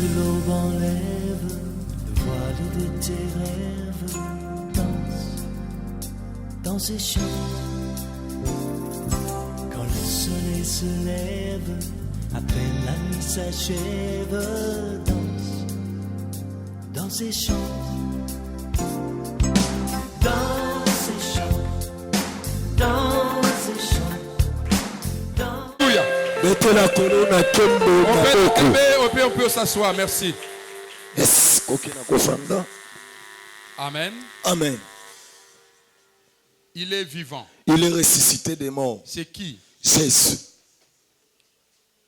que l'aube enlève le voile de tes rêves, dans ces champs. Quand le soleil se lève, à peine la nuit s'achève, dans ces champs. Dans ces champs, dans ces champs, dans... On peut s'asseoir, merci. Yes. Amen. Amen. Il est vivant. Il est ressuscité des morts. C'est qui? Jésus.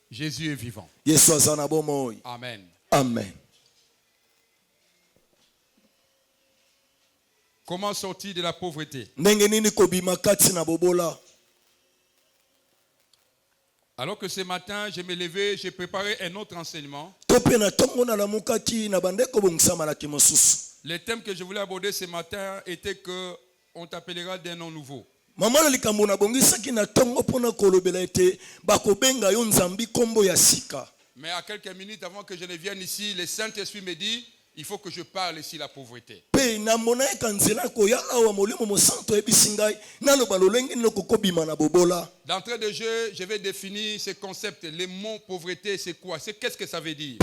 Jésus est vivant. Amen. Amen. Amen. Comment sortir de la pauvreté? Alors que ce matin, je me levais, j'ai préparé un autre enseignement. Le thème que je voulais aborder ce matin était que on t'appellera d'un nom nouveau. Mais à quelques minutes avant que je ne vienne ici, le Saint-Esprit me dit, il faut que je parle ici la pauvreté. D'entrée de jeu, je vais définir ce concept. Le mot pauvreté, c'est quoi? Qu'est-ce que ça veut dire?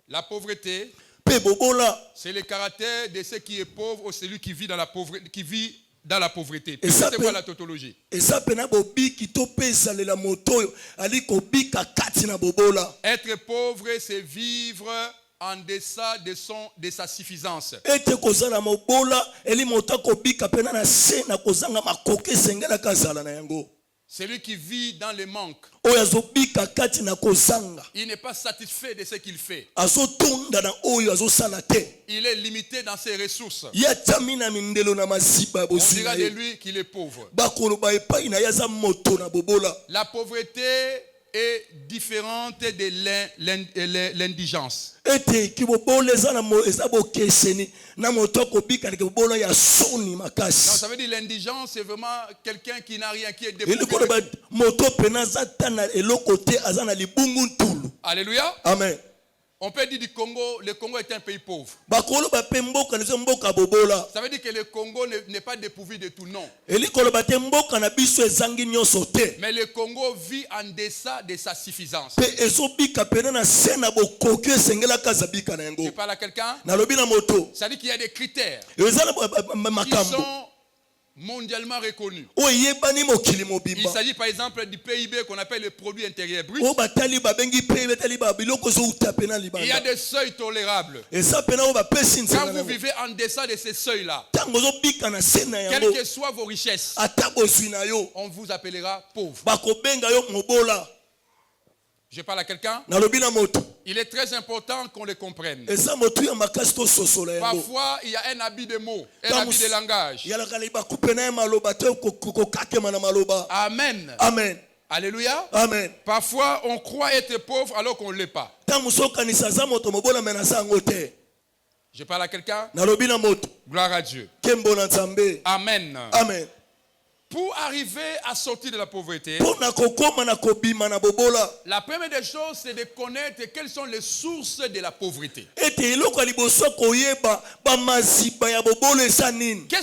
La pauvreté, c'est le caractère de ceux qui est pauvre ou celui qui vit dans la pauvreté, C'est quoi la tautologie? Être pauvre, c'est vivre en deçà de sa suffisance. Celui qui vit dans le manque. Il n'est pas satisfait de ce qu'il fait. Il est limité dans ses ressources. On dira de lui qu'il est pauvre. La pauvreté est différente de l'indigence. Donc ça veut dire l'indigence, c'est vraiment quelqu'un qui n'a rien, qui est dépouillé. Alléluia. Amen. On peut dire du Congo, le Congo est un pays pauvre. Ça veut dire que le Congo n'est pas dépourvu de tout, non. Mais le Congo vit en deçà de sa suffisance. Je parle à quelqu'un. Ça veut dire qu'il y a des critères qui sont mondialement reconnus. Il s'agit par exemple du PIB qu'on appelle le produit intérieur brut. Il y a des seuils tolérables. Quand vous vivez en deçà de ces seuils-là, quelles que soient vos richesses, on vous appellera pauvre. Je parle à quelqu'un. Il est très important qu'on le comprenne. Parfois, il y a un habit de mots, un habit de langage. Amen. Amen. Alléluia. Amen. Parfois, on croit être pauvre alors qu'on ne l'est pas. Je parle à quelqu'un. Gloire à Dieu. Amen. Amen. Pour arriver à sortir de la pauvreté, la première des choses, c'est de connaître quelles sont les sources de la pauvreté. Qu'est-ce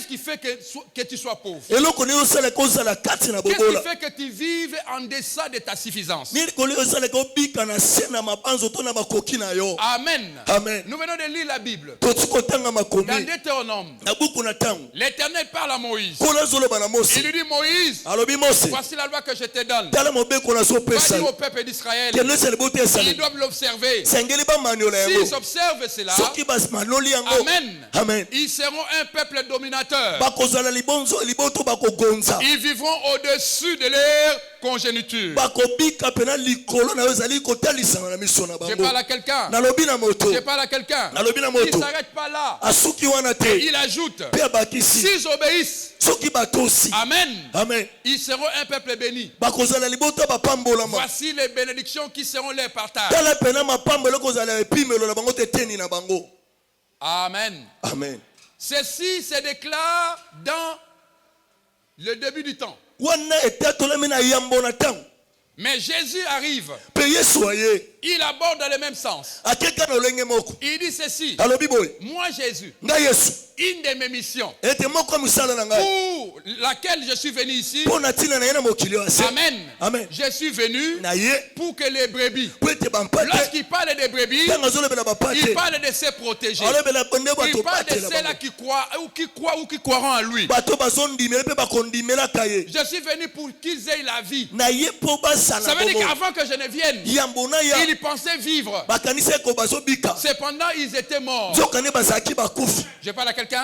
qui fait que tu sois pauvre? Qu'est-ce qui fait que tu vives en deçà de ta suffisance? Amen. Amen. Nous venons de lire la Bible. Dans Deutéronome, l'Éternel parle à Moïse. Il lui dit, Moïse, voici la loi que je te donne. Va dire au peuple d'Israël, ils doivent l'observer. S'ils observent cela, Amen, ils seront un peuple dominateur. Ils vivront au-dessus de leur congéniture. Je parle à quelqu'un. Je parle à quelqu'un. Il ne s'arrête pas là. Il ajoute, s'ils obéissent, Amen. Amen. Ils seront un peuple béni. Voici les bénédictions qui seront leur partage. Amen. Amen. Ceci se déclare dans Le début du temps. Mais Jésus arrive. Il aborde dans le même sens. Il dit ceci. Moi Jésus, une de mes missions pour laquelle je suis venu ici. Amen. Amen. Je suis venu pour que les brebis, lorsqu'il parle des brebis, il parle de se protéger. Il parle de ceux-là qui croient ou qui croiront en lui. Je suis venu pour qu'ils aient la vie. Ça veut dire qu'avant que je ne vienne, ils pensaient vivre. Cependant, ils étaient morts. Je parle à quelqu'un? Je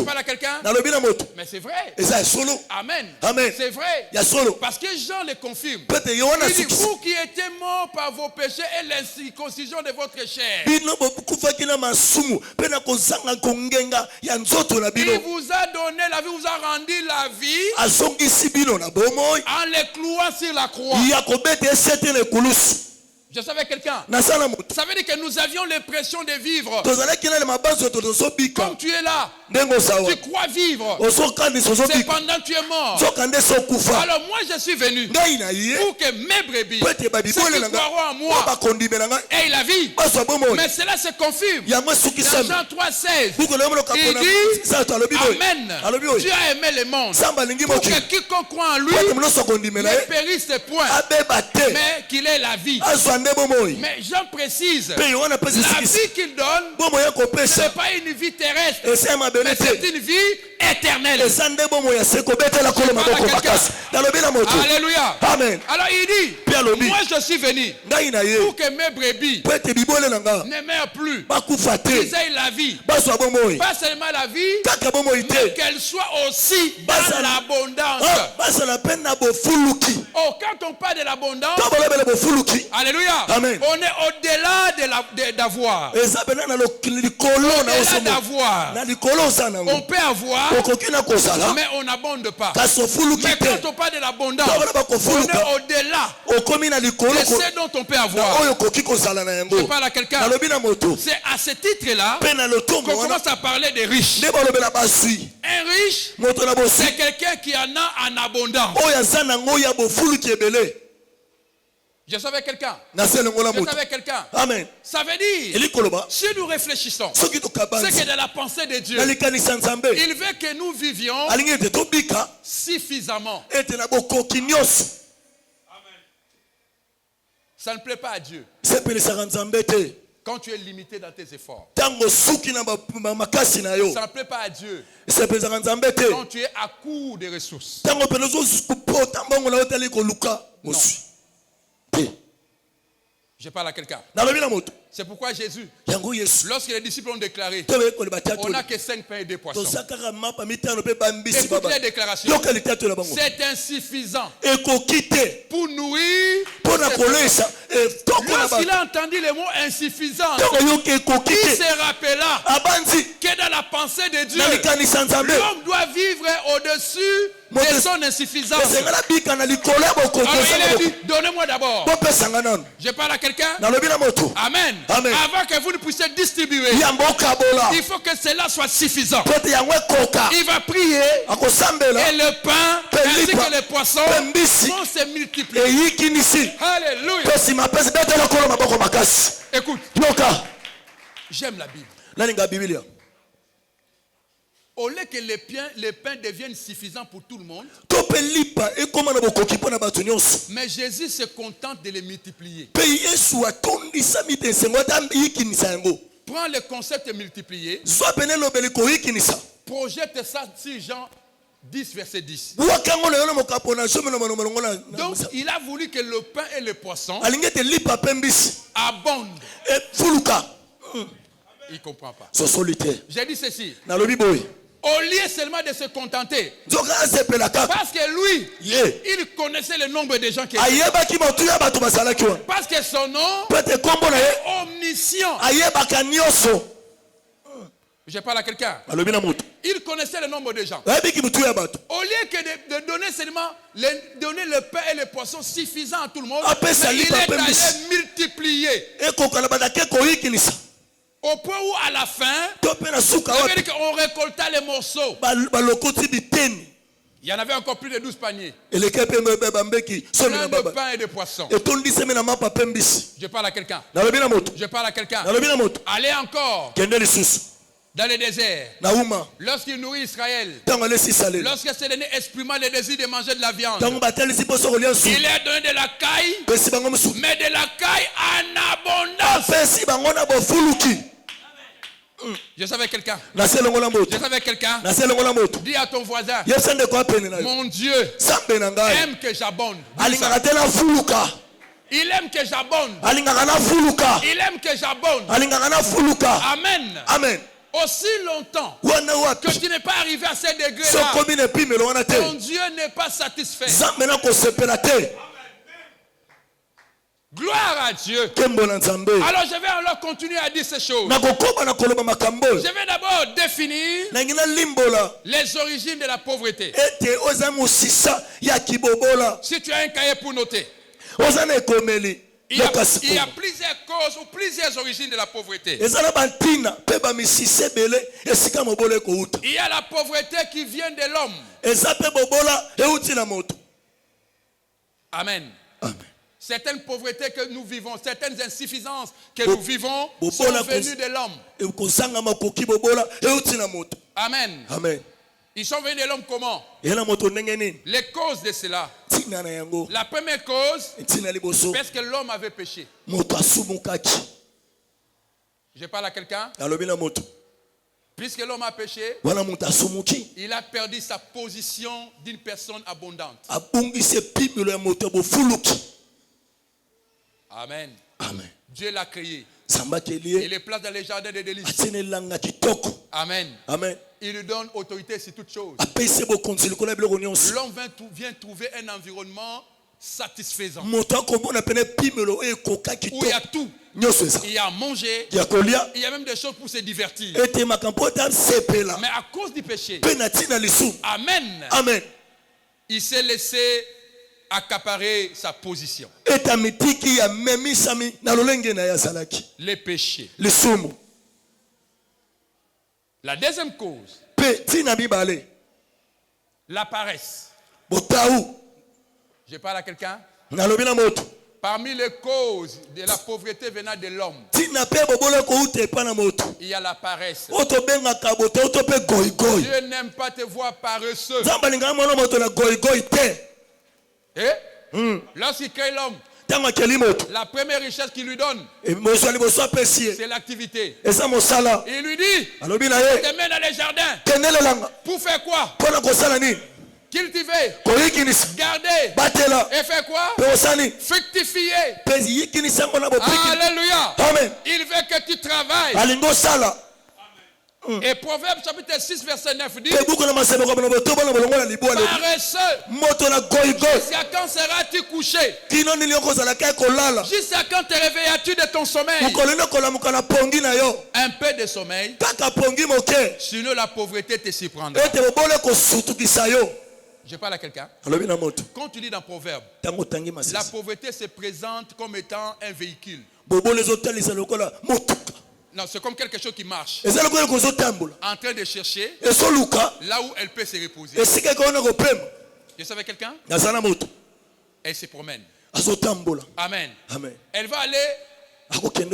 parle à quelqu'un? Mais c'est vrai. Amen. C'est vrai. Parce que Jean le confirme. Il dit, vous qui étiez morts par vos péchés et l'incirconcision de votre chair. Il vous a donné la vie, vous a rendu la vie en les clouant sur la croix. Je savais quelqu'un. Ça veut dire que nous avions l'impression de vivre. Comme tu es là, tu crois vivre. Cependant tu es mort. Alors moi je suis venu pour que mes brebis, ceux qui croiront en moi, aient la vie. Mais cela se confirme. Dans Jean 3,16, il dit Amen. Dieu a aimé le monde pour que quiconque croit en lui ne périsse point, mais qu'il ait la vie. Mais Jean précise, la vie qu'il donne, ce n'est pas une vie terrestre, mais c'est une vie éternelle. Alléluia. Amen. Alors il dit, moi je suis venu pour que mes brebis ne meurent plus, qu'ils aient la vie. Pas seulement la vie, mais qu'elle soit aussi dans l'abondance. Oh, quand on parle de l'abondance, alléluia, Amen. on est au-delà d'avoir. On peut avoir, mais on n'abonde pas. Mais quand on parle de l'abondance, on est au-delà de ce dont on peut avoir. Je parle à quelqu'un. C'est à ce titre-là qu'on commence à parler des riches. Un riche, c'est quelqu'un qui en a en abondance. Je savais quelqu'un. Amen. Ça veut dire, si nous réfléchissons, c'est que dans la pensée de Dieu, il veut que nous vivions suffisamment. Ça ne plaît pas à Dieu quand tu es limité dans tes efforts. Ça ne plaît pas à Dieu quand tu es à court de ressources. Non. Je parle à quelqu'un. C'est pourquoi Jésus, lorsque les disciples ont déclaré, on n'a que 5 pains et 2 poissons. Écoute les déclarations. C'est insuffisant pour nourrir. Lorsqu'il a entendu le mot insuffisant, il se rappela que dans la pensée de Dieu, l'homme doit vivre au-dessus de son insuffisance. Alors il a dit, donnez-moi d'abord. Je parle à quelqu'un. Amen. Amen. Avant que vous ne puissiez distribuer, il faut que cela soit suffisant. Il va prier et le pain ainsi que les poissons vont se multiplier. Alléluia. Écoute, j'aime la Bible. Au lieu que les pains deviennent suffisants pour tout le monde, mais Jésus se contente de les multiplier. Prends le concept de multiplier, projette ça sur Jean 10, verset 10. Donc il a voulu que le pain et le poisson abondent. Il ne comprend pas. J'ai dit ceci. Au lieu seulement de se contenter, parce que lui, il connaissait le nombre de gens qui étaient. Parce que son nom est omniscient. Je parle à quelqu'un. Il connaissait le nombre de gens. Au lieu que de donner seulement donner le pain et le poisson suffisant à tout le monde, il est allé multiplier. Au point où à la fin, on récolta les morceaux. Il y en avait encore plus de 12 paniers. Plein de pain et de poissons. Je parle à quelqu'un. Je parle à quelqu'un. Allez encore dans le désert. Lorsqu'il nourrit Israël. Lorsque c'est donné expriment le désir de manger de la viande. Il a donné de la caille. Mais de la caille en abondance. Je savais quelqu'un. Je savais quelqu'un. Dis à ton voisin. Mon Dieu aime que j'abonde. Il aime que j'abonde. Il aime que j'abonde. Amen. Amen. Aussi longtemps que tu n'es pas arrivé à ces degrés-là, ton Dieu n'est pas satisfait. Gloire à Dieu. Alors je vais alors continuer à dire ces choses. Je vais d'abord définir les origines de la pauvreté. Si tu as un cahier pour noter. Il y a plusieurs causes ou plusieurs origines de la pauvreté. Il y a la pauvreté qui vient de l'homme. Amen. Certaines pauvretés que nous vivons, certaines insuffisances que nous vivons sont venues de l'homme. Amen. Ils sont venus de l'homme comment? Les causes de cela. La première cause, parce que l'homme avait péché. Je parle à quelqu'un. Puisque l'homme a péché, il a perdu sa position d'une personne abondante. Amen. Dieu l'a créé. Il le place dans les jardins de délices. Amen. Il lui donne autorité sur toutes choses. L'homme vient trouver un environnement satisfaisant. Où il y a tout. Il y a à manger. Il y a même des choses pour se divertir. Mais à cause du péché, Amen. Il s'est laissé accaparer sa position. Les péchés. La deuxième cause, la paresse. Je parle à quelqu'un. Parmi les causes de la pauvreté venant de l'homme, il y a la paresse. Dieu n'aime pas te voir paresseux. Lorsqu'il crée l'homme, la première richesse qu'il lui donne, c'est l'activité. Il lui dit, te mets dans les jardins. Pour faire quoi? Cultiver, garder, et faire quoi? Fructifier. Alléluia. Il veut que tu travailles. Et Proverbe chapitre 6 verset 9 dit, paresseux, jusqu'à quand seras-tu couché? Jusqu'à quand te réveillas-tu de ton sommeil? Un peu de sommeil, sinon la pauvreté te surprendra. Je parle à quelqu'un. Quand tu lis dans Proverbe, la pauvreté se présente comme étant un véhicule. Non, c'est comme quelque chose qui marche. En train de chercher là où elle peut se reposer. Je savais quelqu'un? Elle se promène. Amen. Elle va aller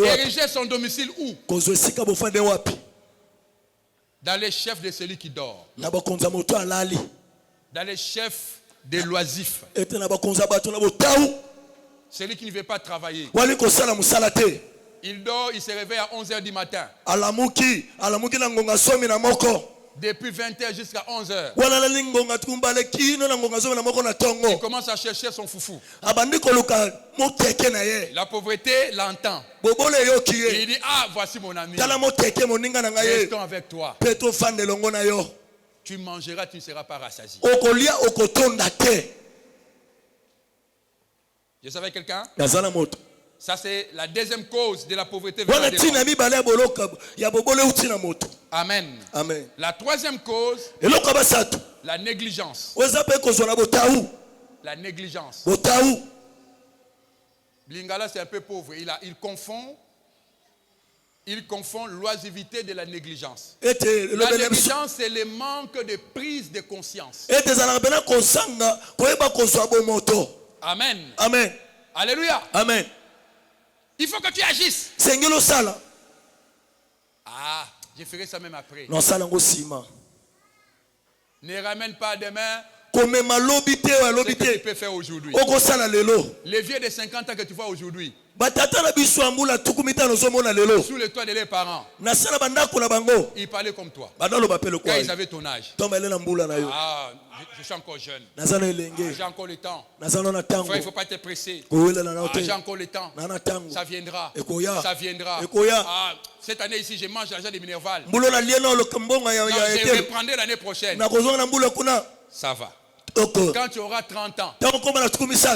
ériger son domicile où? Dans les chefs de celui qui dort. Dans les chefs des loisifs. Celui qui ne veut pas travailler. Il dort, il se réveille à 11h du matin. Depuis 20h jusqu'à 11h. Il commence à chercher son foufou. La pauvreté l'entend. Il dit, ah, voici mon ami. Restons avec toi. Tu mangeras, tu ne seras pas rassasié. Je savais quelqu'un? Ça, c'est la deuxième cause de la pauvreté. Amen. La troisième cause, la négligence. La négligence. Lingala, c'est un peu pauvre. Il confond Il confond l'oisivité de la négligence. La négligence, c'est le manque de prise de conscience. Amen. Amen. Alléluia. Amen. Il faut que tu agisses. Ah, je ferai ça même après. Ne ramène pas demain. Ce que tu peux faire aujourd'hui. Les vieux de 50 ans que tu vois aujourd'hui. Sous le toit de leurs parents. Ils parlaient comme toi. Quand ils avaient ton âge. Ah, je suis encore jeune. J'ai encore le temps. Frère, il ne faut pas être pressé. J'ai encore le temps. Ça viendra. Ça viendra. Ah, cette année ici, je mange l'argent de Minerval. Je reprendrai l'année prochaine. Ça va. Quand tu auras 30 ans,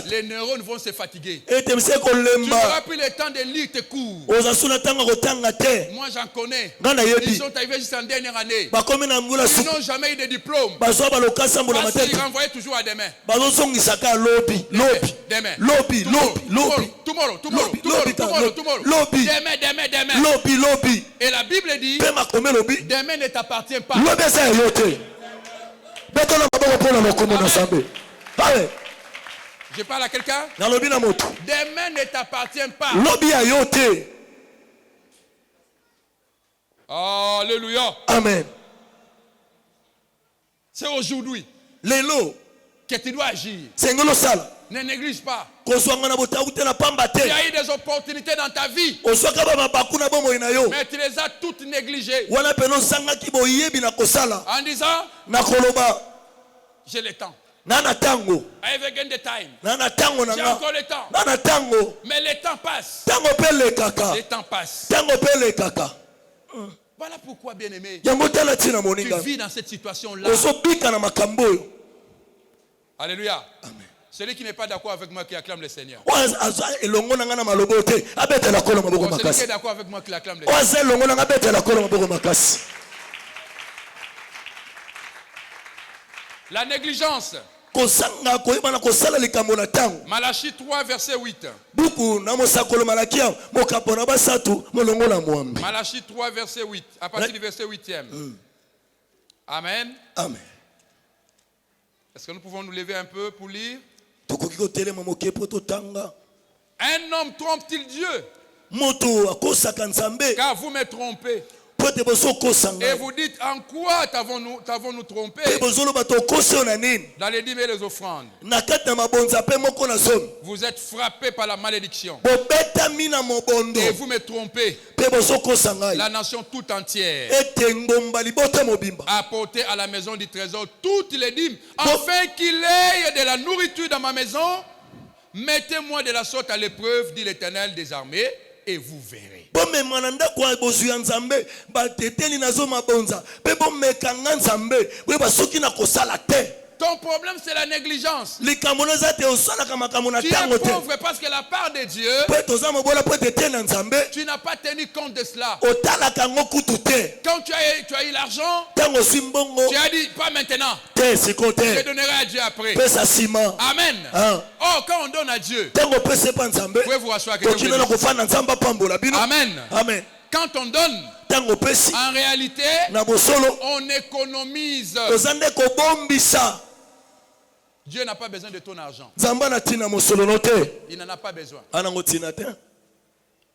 les neurones vont se fatiguer. Tu n'auras plus le temps de lire tes cours. Moi j'en connais. Ils sont arrivés juste en dernière année. Ils n'ont jamais eu de diplôme. Parce qu'ils renvoyaient toujours à demain. Demain. Tomorrow. Demain. Et la Bible dit, demain ne t'appartient pas. Je parle à quelqu'un. Demain ne t'appartient pas. Alléluia. Amen. C'est aujourd'hui que tu dois agir. Ne néglige pas. Il y a eu des opportunités dans ta vie. Mais tu les as toutes négligées. En disant, j'ai le temps. I have again the time. J'ai encore le temps. Mais le temps passe. Le temps passe. Voilà pourquoi, bien-aimé, tu vis dans cette situation-là. Alléluia. Amen. Celui qui n'est pas d'accord avec moi qui acclame le Seigneur. Celui qui est d'accord avec moi qui acclame le Seigneur. La négligence. Malachie 3 verset 8. Malachie 3 verset 8. À partir du verset 8e. Amen. Amen. Est-ce que nous pouvons nous lever un peu pour lire? Un homme trompe-t-il Dieu? Car vous me trompez. Et vous dites, en quoi t'avons-nous trompé? Dans les dîmes et les offrandes. Vous êtes frappés par la malédiction. Et vous me trompez. La nation tout entière. Apportez à la maison du trésor toutes les dîmes, afin qu'il ait de la nourriture dans ma maison. Mettez-moi de la sorte à l'épreuve, dit l'Éternel des armées, et vous verrez. Ton problème, c'est la négligence. Tu es pauvre parce que la part de Dieu, tu n'as pas tenu compte de cela. Quand tu as eu l'argent, tu as dit, pas maintenant. Je donnerai à Dieu après. Amen. Oh, quand on donne à Dieu, vous pouvez vous asseoir. Amen. Amen. Quand on donne, en réalité, on économise. Dieu n'a pas besoin de ton argent. Il n'en a pas besoin.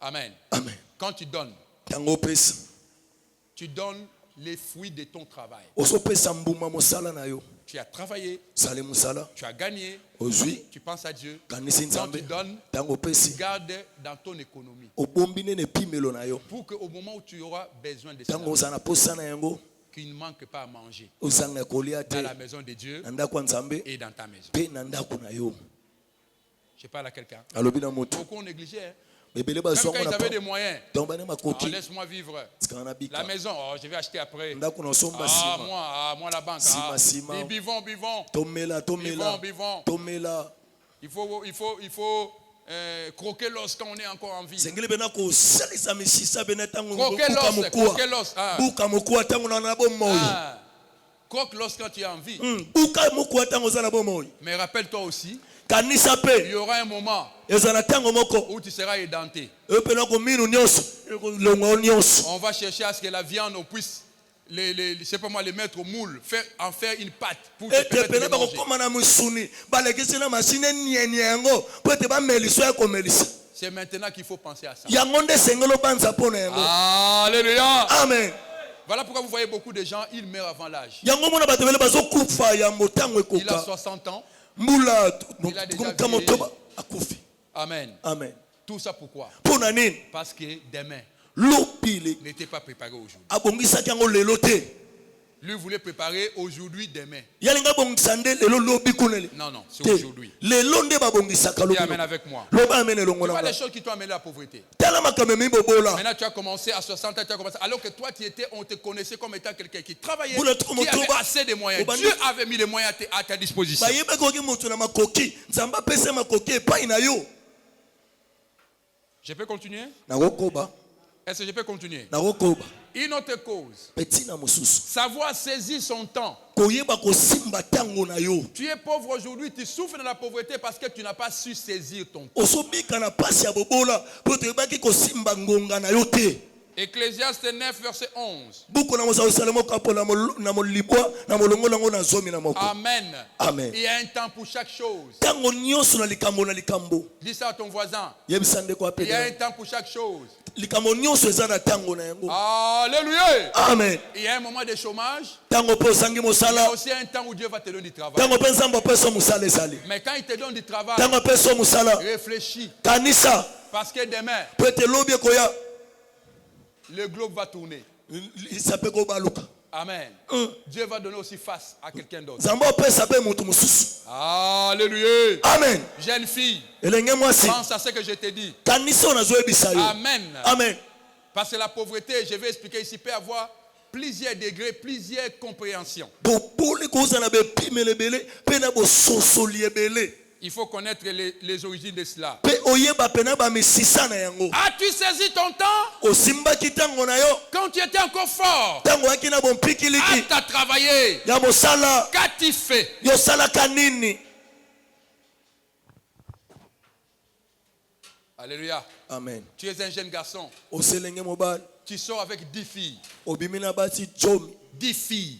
Amen. Amen. Quand tu donnes les fruits de ton travail. Tu as travaillé, tu as gagné, tu penses à Dieu. Quand tu donnes, garde dans ton économie. Pour qu'au moment où tu auras besoin de cela, qu'il ne manque pas à manger dans la maison de Dieu et dans ta maison. Je parle à quelqu'un. Beaucoup ont négligé. Même quand ils avaient des moyens. Laisse-moi vivre. La maison, je vais acheter après. Moi la banque. Buvons. Il faut croquer l'os quand on est encore en vie. Croquer l'os. Quoique lorsque tu es en vie. Mais rappelle-toi aussi, il y aura un moment où tu seras édenté. On va chercher à ce que la viande puisse je sais pas moi, les mettre au moule, en faire une pâte pour te permettre de manger. C'est maintenant qu'il faut penser à ça. Alléluia. Amen. Voilà pourquoi vous voyez beaucoup de gens, ils meurent avant l'âge. Il a 60 ans. Il a déjà vieilli. Amen. Amen. Tout ça pourquoi? Parce que demain n'était pas préparé aujourd'hui. Lui voulait préparer aujourd'hui, demain. Non, non, c'est aujourd'hui. Dis amen avec moi. Tu vois les choses qui t'ont amené la pauvreté. Maintenant tu as commencé à 60 ans, alors que toi on te connaissait comme étant quelqu'un qui travaillait, qui avait assez de moyens. Dieu avait mis les moyens à ta disposition. Je peux continuer? Est-ce que je peux continuer? Une autre cause. Savoir saisir son temps. Tu es pauvre aujourd'hui, tu souffres de la pauvreté parce que tu n'as pas su saisir ton temps. Ecclésiaste 9, verset 11. Amen. Amen. Il y a un temps pour chaque chose. Dis ça à ton voisin. Il y a un temps pour chaque chose. Alléluia. Amen. Il y a un moment de chômage. Il y a aussi un temps où Dieu va te donner du travail. Mais quand il te donne du travail, réfléchis. Parce que demain, le globe va tourner. Amen. Dieu va donner aussi face à quelqu'un d'autre. Alléluia. Amen. Jeune fille, pense à ce que je t'ai dit. Amen. Amen. Parce que la pauvreté, je vais expliquer ici, peut avoir plusieurs degrés, plusieurs compréhensions. Il faut connaître les origines de cela. As-tu saisi ton temps? Quand tu étais encore fort, as-tu travaillé? Qu'as-tu fait? Alléluia. Amen. Tu es un jeune garçon. Tu sors avec 10 filles. 10 filles.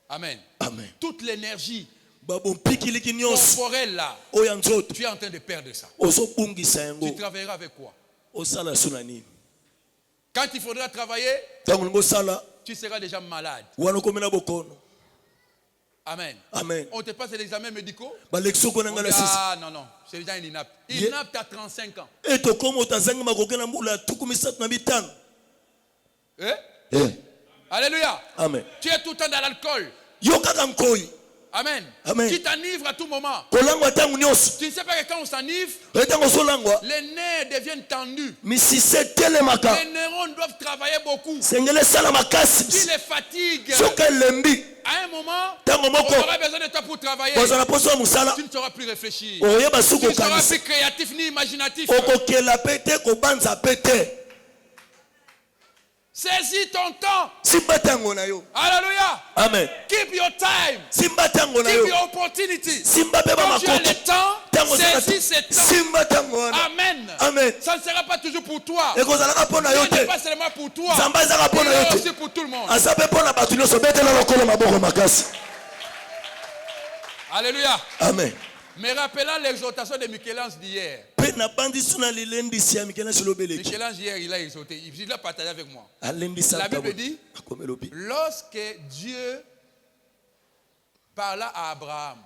Amen. Amen. Toute l'énergie corporelle là, tu es en train de perdre ça. Tu travailleras avec quoi? Quand il faudra travailler, tu seras déjà malade. Amen. Amen. On te passe les examens médicaux. Non, non, c'est déjà une inapte. Inapte à 35 ans. Alléluia. Amen. Tu es tout le temps dans l'alcool. Amen. Amen. Tu t'enivres à tout moment. Tu ne sais pas que quand on s'enivre, les nerfs deviennent tendus. Les neurones doivent travailler beaucoup. Tu les fatigues. À un moment, on aura besoin de toi pour travailler. Tu ne sauras plus réfléchir. Tu ne seras plus créatif ni imaginatif. Saisis ton temps. Alléluia. Amen. Keep your time. Keep your opportunity. Quand tu as le temps, saisis ce temps. Amen. Amen. Ça ne sera pas toujours pour toi. Ce n'est pas seulement pour toi. C'est aussi pour tout le monde. Alléluia. Amen. Me rappelant l'exhortation de Michel-Ange d'hier. Michel-Ange hier, il a exhorté. Il a partagé avec moi. La Bible dit, lorsque Dieu parla à Abraham,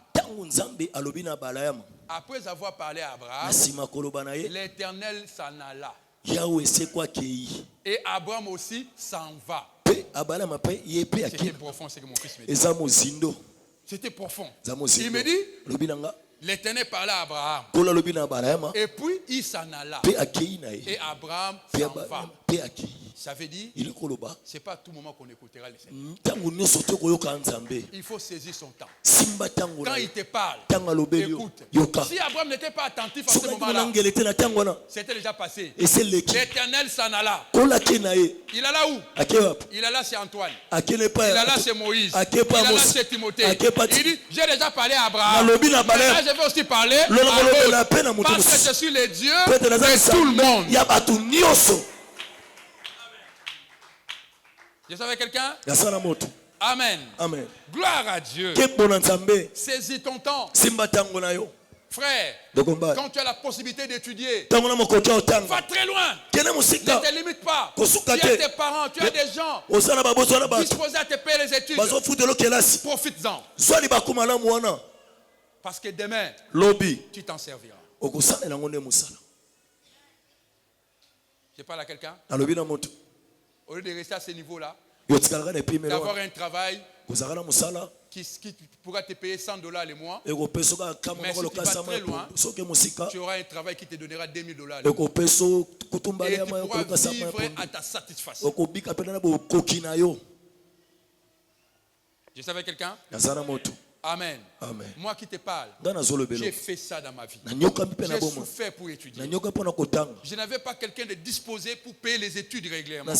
après avoir parlé à Abraham, l'Éternel s'en alla. Et Abraham aussi s'en va. C'était profond, c'est que mon fils me dit. C'était profond. Il me dit, l'Éternel parlait à Abraham. Et puis il s'en alla. Et Abraham s'en va. Ça veut dire, c'est pas à tout moment qu'on écoutera le Seigneur. Il faut saisir son temps. Quand il te parle, écoute. Si Abraham n'était pas attentif à ce moment-là, c'était déjà passé. L'Éternel s'en alla. Il alla où? Il alla chez Antoine. Il alla chez Moïse. Il alla chez Timothée. Il dit, j'ai déjà parlé à Abraham. Là, je vais aussi parler à l'autre. Parce que je suis le Dieu de tout le monde. Je savais quelqu'un? Amen. Amen. Gloire à Dieu. Saisis ton temps. Frère, quand tu as la possibilité d'étudier, va très loin. Ne te limite pas. Tu as tes parents, tu as des gens disposés à te payer les études. Profites-en. Parce que demain, tu t'en serviras. Je parle à quelqu'un. Au lieu de rester à ce niveau-là, d'avoir un travail qui pourra te payer $100 le mois, mais si tu vas très loin, tu auras un travail qui te donnera $2000 le mois. Et tu pourras vivre à ta satisfaction. Je savais quelqu'un? Amen. Amen. Moi qui te parle, j'ai fait ça dans ma vie. J'ai souffert pour étudier. Je n'avais pas quelqu'un de disposé pour payer les études régulièrement.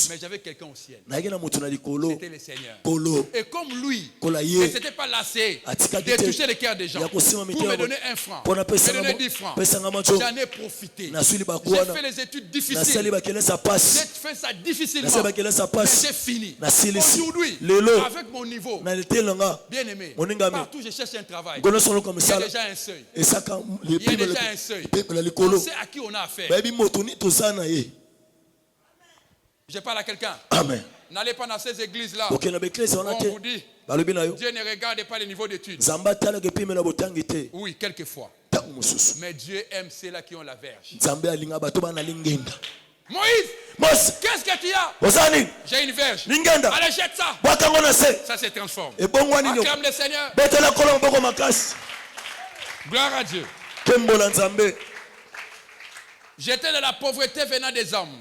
Mais j'avais quelqu'un au ciel. C'était le Seigneur. Et comme lui, il ne s'était pas lassé de toucher le cœur des gens pour me donner 1 franc, me donner 10 francs. J'en ai profité. J'ai fait les études difficiles. J'ai fait ça difficilement. Mais j'ai fini. Aujourd'hui, avec mon niveau, bien aimé, partout je cherche un travail. Il y a déjà un seuil. Il y a déjà un seuil. On sait à qui on a affaire. Je parle à quelqu'un. Amen. N'allez pas dans ces églises-là. On vous dit, Dieu ne regarde pas les niveaux d'études. Oui, quelquefois. Mais Dieu aime ceux-là qui ont la verge. Moïse, qu'est-ce que tu as? J'ai une verge. Allez, jette ça. Ça se transforme. Acclame le Seigneur. Gloire à Dieu. J'étais dans la pauvreté venant des hommes.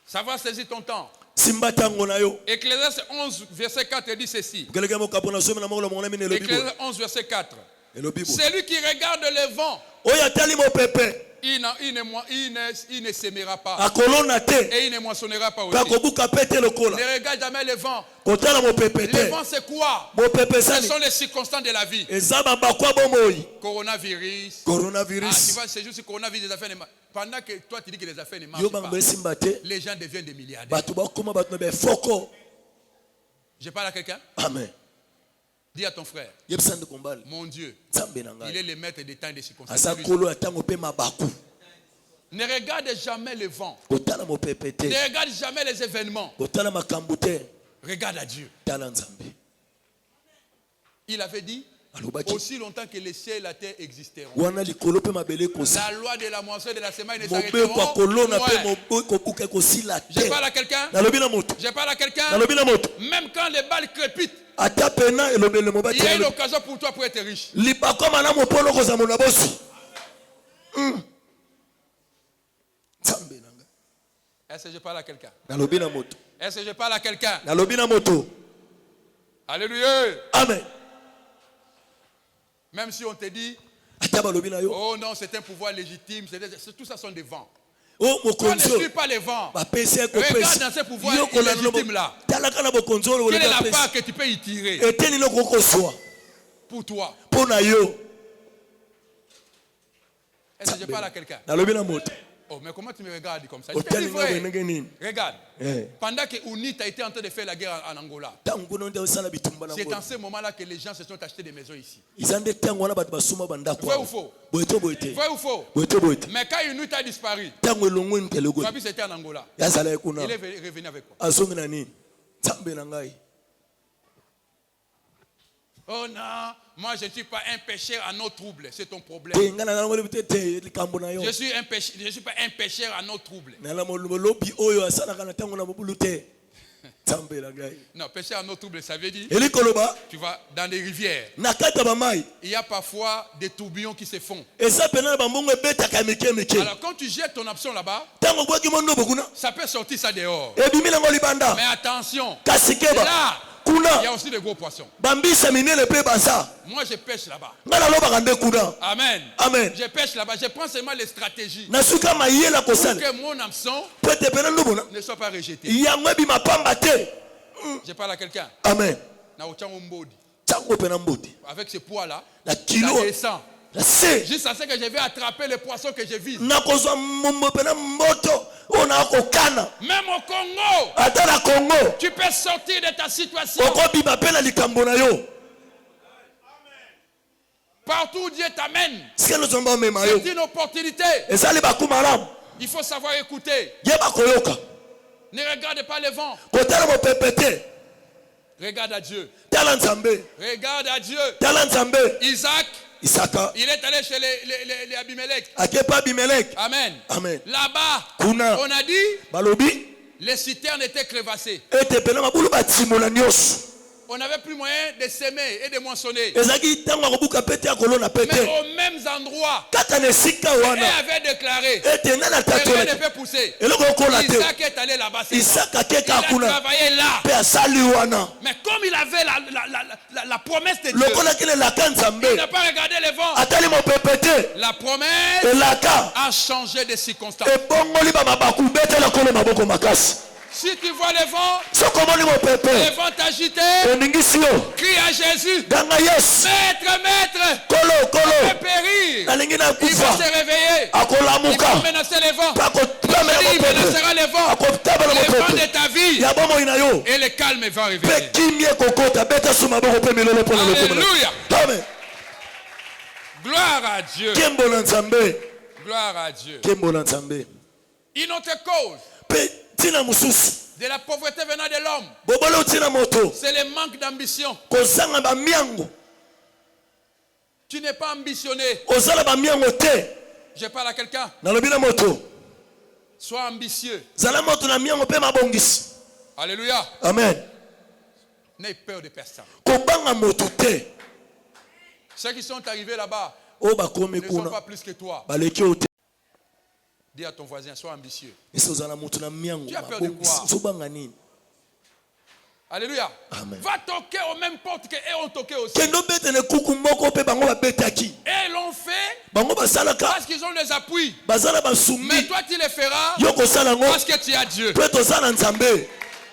Ça va saisir ton temps. Ecclésiaste 11, verset 4 dit ceci. Ecclésiaste 11, verset 4. Celui qui regarde le vent, il ne s'aimera pas. Et il ne moissonnera pas aussi. Ne regarde jamais le vent. Le vent c'est quoi? Ce sont les circonstances de la vie. Coronavirus. Tu vois, c'est juste coronavirus, les affaires ne marchent pas. Pendant que toi tu dis que les affaires ne marchent pas, les gens deviennent des milliardaires. Je parle à quelqu'un? Amen. Dis à ton frère, mon Dieu, il est le maître des temps et des circonstances. Ne regarde jamais le vent. Ne regarde jamais les événements. Regarde à Dieu. Il avait dit, aussi longtemps que les cieux et la terre existeront, la loi de la moisson et de la semaine ne s'arrêteront. Je parle à quelqu'un. Je parle à quelqu'un. Même quand les balles crépitent, il y a une occasion pour toi pour être riche. Est-ce que je parle à quelqu'un? Est-ce que je parle à quelqu'un? Alléluia. Amen. Même si on te dit, oh non, c'est un pouvoir légitime, tout ça sont des vents. On ne suit pas les vents. Regarde dans ce pouvoir illégitime-là. Quelle est la part que tu peux y tirer pour toi? Est-ce que je parle à quelqu'un? Oh, mais comment tu me regardes comme ça? Je te dis, frère, regarde. Pendant que UNITA était en train de faire la guerre en Angola, c'est dans ce moment-là que les gens se sont achetés des maisons ici. Vrai ou faux? Vrai ou faux? Mais quand UNITA a disparu, c'était en Angola. Il est revenu avec quoi? Oh non, moi je ne suis pas un pécheur à nos troubles, c'est ton problème. Je ne suis pas un pécheur à nos troubles. Non, péché en eau trouble, ça veut dire tu vas dans des rivières. Il y a parfois des tourbillons qui se font. Alors quand tu jettes ton absent là-bas, ça peut sortir ça dehors. Mais attention, là, il y a aussi des gros poissons. Moi je pêche là-bas. Amen. Amen. Je pêche là-bas. Je prends seulement les stratégies pour que mon hameçon ne soit pas rejeté. Je parle à quelqu'un. Amen. Avec ce poids-là, ça descend. Juste à ce que je vais attraper les poissons que je vise. Même au Congo, tu peux sortir de ta situation. Partout où Dieu t'amène, c'est une opportunité. Il faut savoir écouter. Ne regarde pas le vent. Regarde à Dieu. Regarde à Dieu. Isaac, il est allé chez les Abimelech. Amen. Amen. Là-bas, on a dit les citernes étaient crevassées. On n'avait plus moyen de semer et de moissonner. Mais aux mêmes endroits, il avait déclaré que rien ne peut pousser. Isaac est allé là-bas. Il a travaillé là. Mais comme il avait la promesse de Dieu, il n'a pas regardé les vents. La promesse a changé de circonstances. Si tu vois les vents t'agiter, crie à Jésus. Maître, maître, on peut périr. Il va se réveiller. Il va menacer les vents. Il menacera les vents. Les vents de ta vie. Et le calme va arriver. Alléluia. Gloire à Dieu. Gloire à Dieu. Une autre cause de la pauvreté venant de l'homme, c'est le manque d'ambition. Tu n'es pas ambitionné. Je parle à quelqu'un. Sois ambitieux. Alléluia. Amen. N'aie peur de personne. Ceux qui sont arrivés là-bas ne sont pas plus que toi. Dis à ton voisin, sois ambitieux. Tu as peur de quoi? Alléluia. Amen. Va toquer aux mêmes portes qu'eux ont toqué aussi. Et ils l'ont fait parce qu'ils ont des appuis. Mais toi tu les feras parce que tu as Dieu.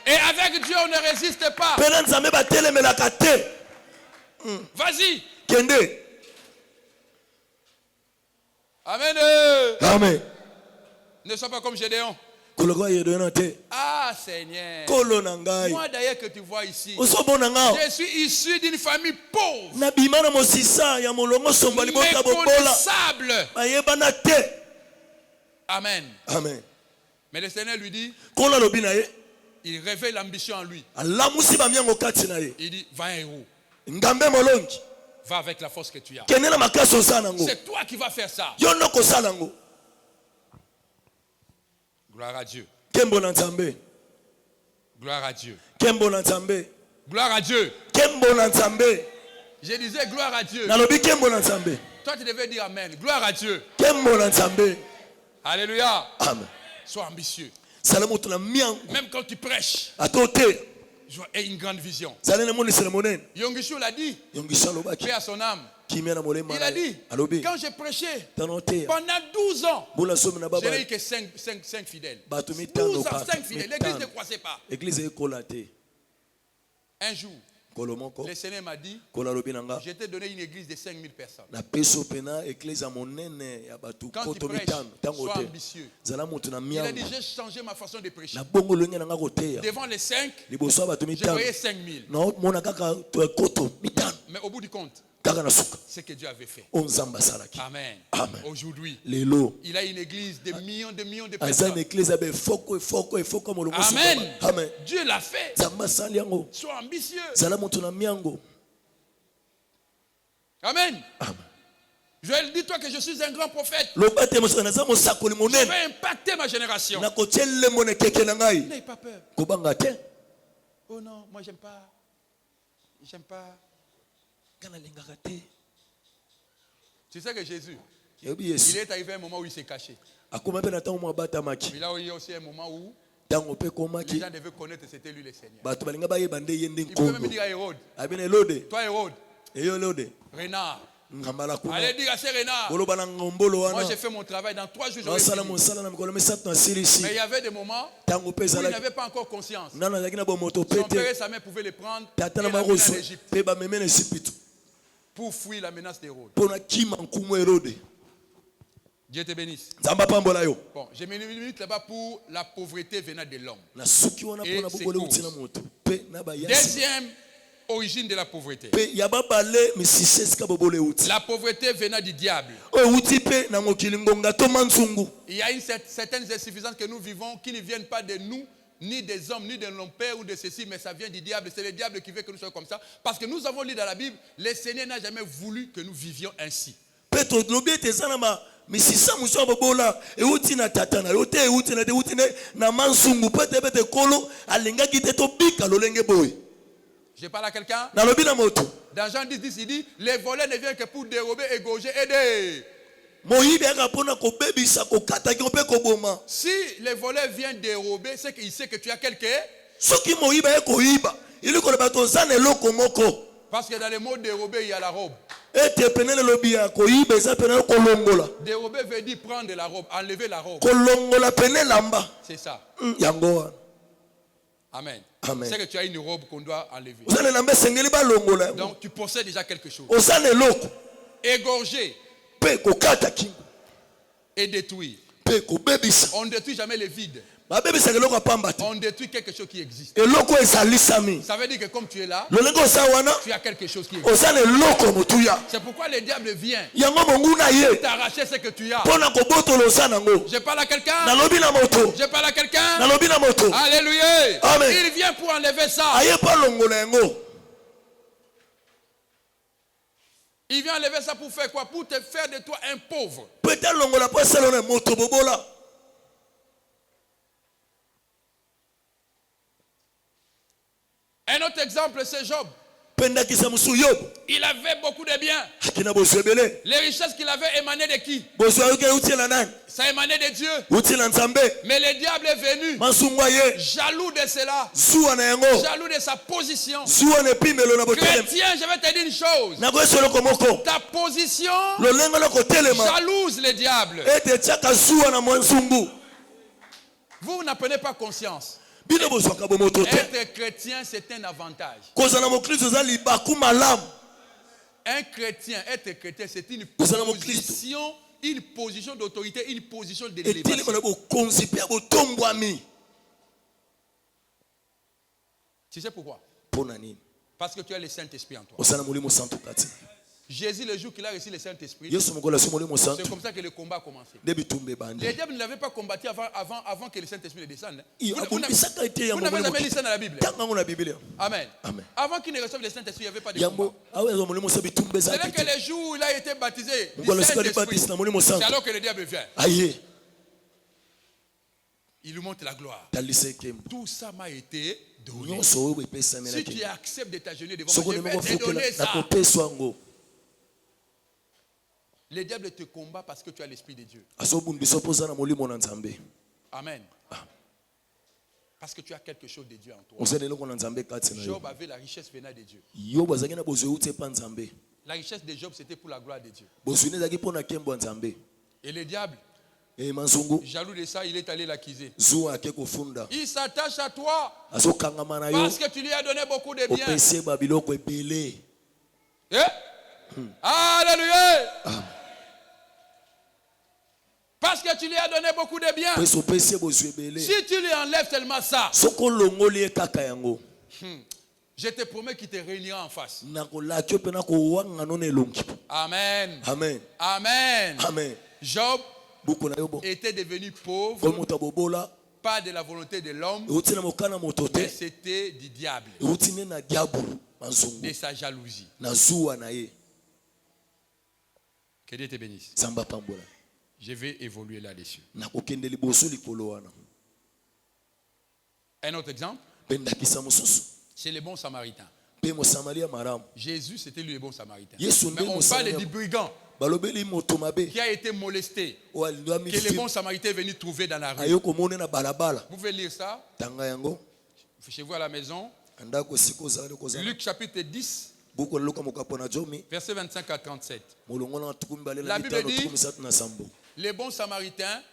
Et avec Dieu on ne résiste pas. Vas-y. Amen. Amen. Ne sois pas comme Gédéon. Ah Seigneur. Moi d'ailleurs que tu vois ici, je suis issu d'une famille pauvre, méconnaissable. Amen. Amen. Mais le Seigneur lui dit, il réveille l'ambition en lui. Il dit, va un héros. Va avec la force que tu as. C'est toi qui vas faire ça. Gloire à Dieu. Gloire à Dieu. Gloire à Dieu. Je disais gloire à Dieu. Toi tu devais dire amen. Gloire à Dieu. Alléluia. Amen. Sois ambitieux. Même quand tu prêches, aie une grande vision. Yongishu l'a dit. Paix à son âme. Il a dit, quand j'ai prêché pendant 12 ans, je n'ai eu que 5 fidèles. 12 ans, 5 fidèles. L'église ne croissait pas. Un jour, le Seigneur m'a dit, je t'ai donné une église de 5000 personnes. Quand tu prêches, sois ambitieux. Il a dit, j'ai changé ma façon de prêcher. Devant les 5, je voyais 5000. Mais au bout du compte, ce que Dieu avait fait. Amen. Amen. Aujourd'hui, il a une église de millions de personnes. Amen. Amen. Dieu l'a fait. Sois ambitieux. Amen. Amen. Joël, dis-toi que je suis un grand prophète. Je vais impacter ma génération. N'aie pas peur. Oh non, moi j'aime pas. J'aime pas. Tu sais que Jésus, il est arrivé à un moment où il s'est caché. Mais là, il y a aussi un moment où les gens devaient connaître que c'était lui le Seigneur. Il peut même dire à Hérode. Toi, Hérode. Renard. Allez dire à ces renards. Moi j'ai fait mon travail dans 3 jours. Mais il y avait des moments où il n'avait pas encore conscience. Son père et sa mère pouvaient les prendre et l'amener en Égypte pour fuir la menace d'Hérode. Dieu te bénisse. Bon, j'ai mis une minute là-bas pour la pauvreté venant de l'homme. Et ses causes. Deuxième origine de la pauvreté. La pauvreté venant du diable. Il y a une certaine insuffisance que nous vivons qui ne viennent pas de nous, ni des hommes, ni de nos pères ou de ceci, mais ça vient du diable. C'est le diable qui veut que nous soyons comme ça. Parce que nous avons lu dans la Bible, le Seigneur n'a jamais voulu que nous vivions ainsi. Je parle à quelqu'un. Dans Jean 10, il dit, les voleurs ne viennent que pour dérober, égorger, aider. Si les voleurs viennent dérober, c'est qu'il sait que tu as quelqu'un. Parce que dans le mot dérober, il y a la robe. Dérober veut dire prendre la robe, enlever la robe. C'est ça. Amen. C'est que tu as une robe qu'on doit enlever. Donc tu possèdes déjà quelque chose. Égorger et détruire. On ne détruit jamais le vide. On détruit quelque chose qui existe. Ça veut dire que comme tu es là, tu as quelque chose qui existe. C'est pourquoi le diable vient t'arracher ce que tu as. Je parle à quelqu'un. Je parle à quelqu'un. Alléluia. Amen. Il vient pour enlever ça. Il vient enlever ça pour faire quoi? Pour te faire de toi un pauvre. Un autre exemple, c'est Job. Il avait beaucoup de biens. Les richesses qu'il avait émanaient de qui? Ça émanait de Dieu. Mais le diable est venu, jaloux de cela, jaloux de sa position. Chrétien, je vais te dire une chose. Ta position jalouse le diable. Vous n'en prenez pas conscience. Être chrétien, c'est un avantage. Un chrétien, être chrétien, c'est une position d'autorité, une position d'élévation. Tu sais pourquoi? Parce que tu as le Saint-Esprit en toi. Jésus, le jour qu'il a reçu le Saint-Esprit, c'est comme ça que le combat a commencé. Le diable ne l'avait pas combattu avant que le Saint-Esprit le descende. Vous n'avez jamais lu ça dans la Bible. Amen. Avant qu'il ne reçoive le Saint-Esprit, il n'y avait pas de combat. C'est là que le jour où il a été baptisé du Saint-Esprit, c'est alors que le diable vient. Il lui montre la gloire. Tout ça m'a été donné. Si tu acceptes de t'agenouiller devant moi, je vais te donner ça. Le diable te combat parce que tu as l'Esprit de Dieu. Amen. Parce que tu as quelque chose de Dieu en toi. Job avait la richesse venant de Dieu. La richesse de Job, c'était pour la gloire de Dieu. Et le diable, jaloux de ça, il est allé l'accuser. Il s'attache à toi parce que tu lui as donné beaucoup de biens. Alléluia. Parce que tu lui as donné beaucoup de biens. Si tu lui enlèves tellement ça, je te promets qu'il te réunira en face. Amen. Amen. Amen. Amen. Job était devenu pauvre, pas de la volonté de l'homme, mais c'était du diable, de sa jalousie. Que Dieu te bénisse. Je vais évoluer là-dessus. Un autre exemple. C'est les bons samaritains. Jésus, c'était lui le bon samaritain. Mais on parle du brigand qui a été molesté, que les bons samaritains est venu trouver dans la rue. Vous pouvez lire ça chez vous à la maison. Luc chapitre 10, verset 25 à 37. La Bible dit, les bons samaritains,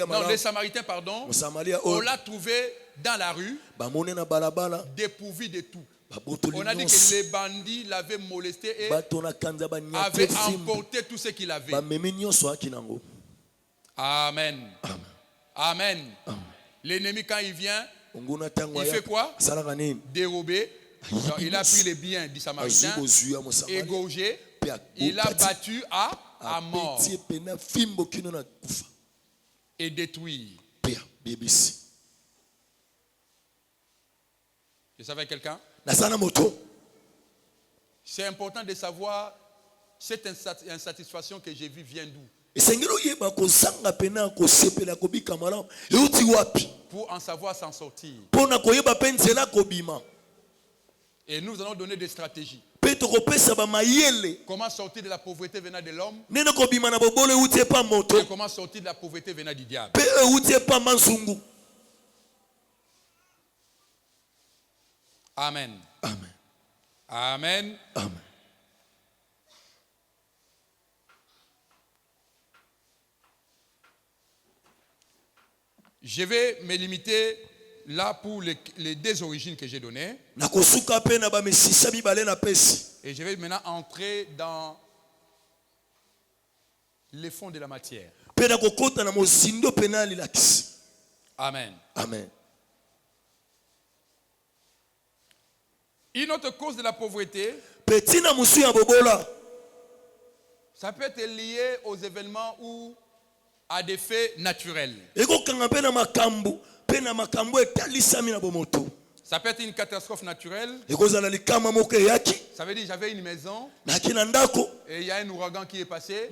non, les samaritains, pardon, on l'a trouvé dans la rue, dépourvu de tout. On a dit que les bandits l'avaient molesté et avaient emporté tout ce qu'il avait. Amen. Amen. L'ennemi, quand il vient, il fait quoi? Dérober. Il a pris les biens du Samaritain, égorgé, il a battu à mort et détruit. Vous savez quelqu'un? C'est important de savoir cette insatisfaction que j'ai vue vient d'où. Pour en savoir s'en sortir. Et nous allons donner des stratégies. Comment sortir de la pauvreté venant de l'homme? Et comment sortir de la pauvreté venant du diable? Amen. Amen. Amen. Amen. Je vais me limiter là pour les deux origines que j'ai données. Et je vais maintenant entrer dans les fonds de la matière. Amen. Amen. Une autre cause de la pauvreté, ça peut être lié aux événements ou à des faits naturels. Ça peut être une catastrophe naturelle. Ça veut dire j'avais une maison et il y a un ouragan qui est passé.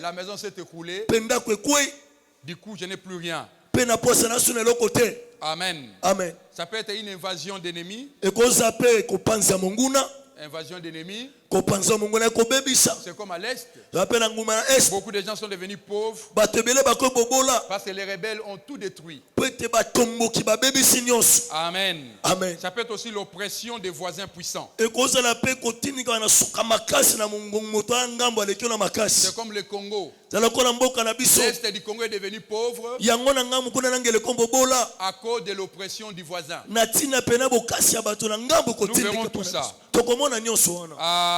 La maison s'est écroulée. Du coup, je n'ai plus rien. Amen. Amen. Ça peut être une invasion d'ennemis. Invasion d'ennemis. C'est comme à l'Est. Beaucoup de gens sont devenus pauvres parce que les rebelles ont tout détruit. Amen. Amen. Ça peut être aussi l'oppression des voisins puissants. C'est comme le Congo. L'Est du Congo est devenu pauvre à cause de l'oppression du voisin. Nous verrons tout ça.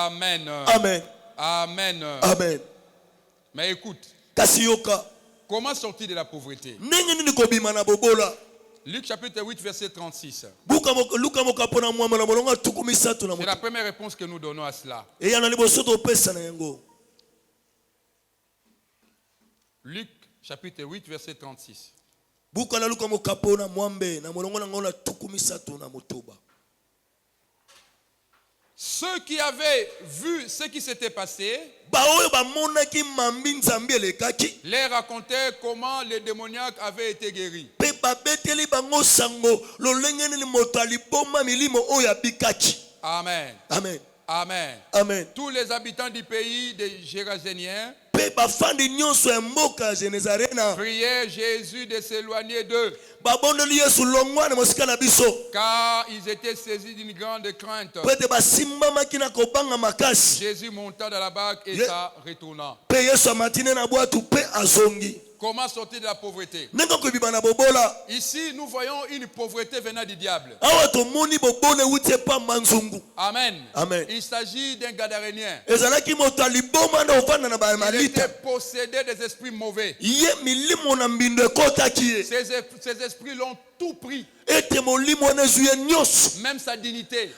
Amen. Amen. Amen. Amen. Mais écoute, comment sortir de la pauvreté? Luc chapitre 8 verset 36. C'est la première réponse que nous donnons à cela. Luc chapitre 8 verset 36. Ceux qui avaient vu ce qui s'était passé leur racontaient comment les démoniaques avaient été guéris. Amen. Amen. Amen. Amen. Tous les habitants du pays des Géraséniens priaient Jésus de s'éloigner d'eux, car ils étaient saisis d'une grande crainte. Jésus monta dans la barque et ça retourna. Comment sortir de la pauvreté? Ici, nous voyons une pauvreté venant du diable. Amen. Amen. Il s'agit d'un Gadarénien. Il était possédé des esprits mauvais. Ces esprits l'ont tout pris. Même sa dignité.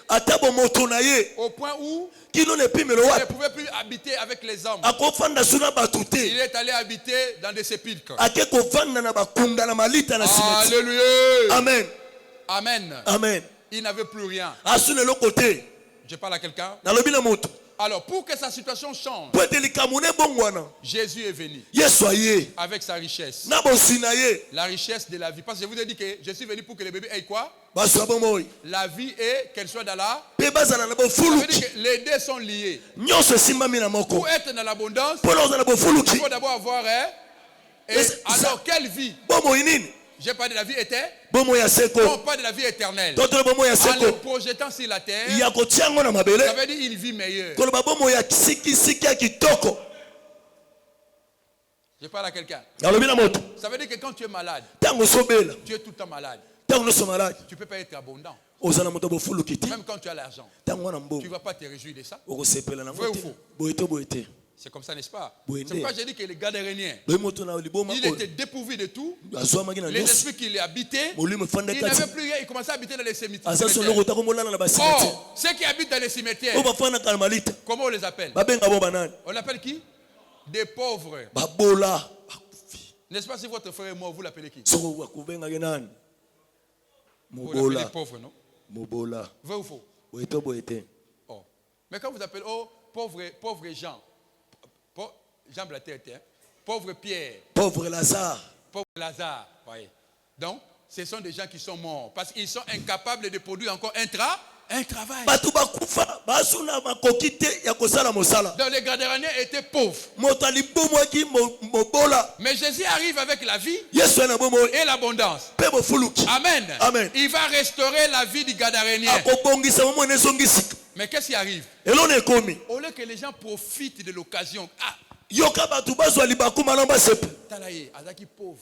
Au point où il ne pouvait plus habiter avec les hommes. Il est allé habiter dans des sépulcres. Alléluia. Amen. Amen. Amen. Il n'avait plus rien. Je parle à quelqu'un. Alors, pour que sa situation change, Jésus est venu avec sa richesse. La richesse de la vie. Parce que je vous ai dit que je suis venu pour que les bébés aient quoi? La vie est qu'elle soit dans la... Ça veut dire que les deux sont liés. Pour être dans l'abondance, il faut d'abord avoir... Et alors, quelle vie? J'ai parlé de la vie éternelle. On parle de la vie éternelle. En le projetant sur la terre, ça veut dire une vie meilleure. Je parle à quelqu'un. Ça veut dire que quand tu es malade, tu es tout le temps malade. Tu ne peux pas être abondant. Même quand tu as l'argent, tu ne vas pas te réjouir de ça. Vrai ou faux? C'est comme ça, n'est-ce pas? C'est pourquoi j'ai dit que les Gadaréniens, il était dépourvu de tout. Les esprits qui les habitaient, il n'avait plus rien. Il commençait à habiter dans les cimetières. Or, ceux qui habitent dans les cimetières, comment on les appelle? On l'appelle qui? Des pauvres. N'est-ce pas, si votre frère est mort, vous l'appelez qui? Vous l'appelez pauvre, non? Vrai ou faux? Oh. Mais quand vous appelez, oh, pauvre Jean, Jean Blatter, pauvre Pierre, pauvre Lazare, voyez. Donc, ce sont des gens qui sont morts parce qu'ils sont incapables de produire encore un travail. Donc les Gadaréniens étaient pauvres. Mais Jésus arrive avec la vie et l'abondance. Amen. Amen. Il va restaurer la vie du Gadarénien. Mais qu'est-ce qui arrive? Au lieu que les gens profitent de l'occasion. Talaye, azaki pauvre.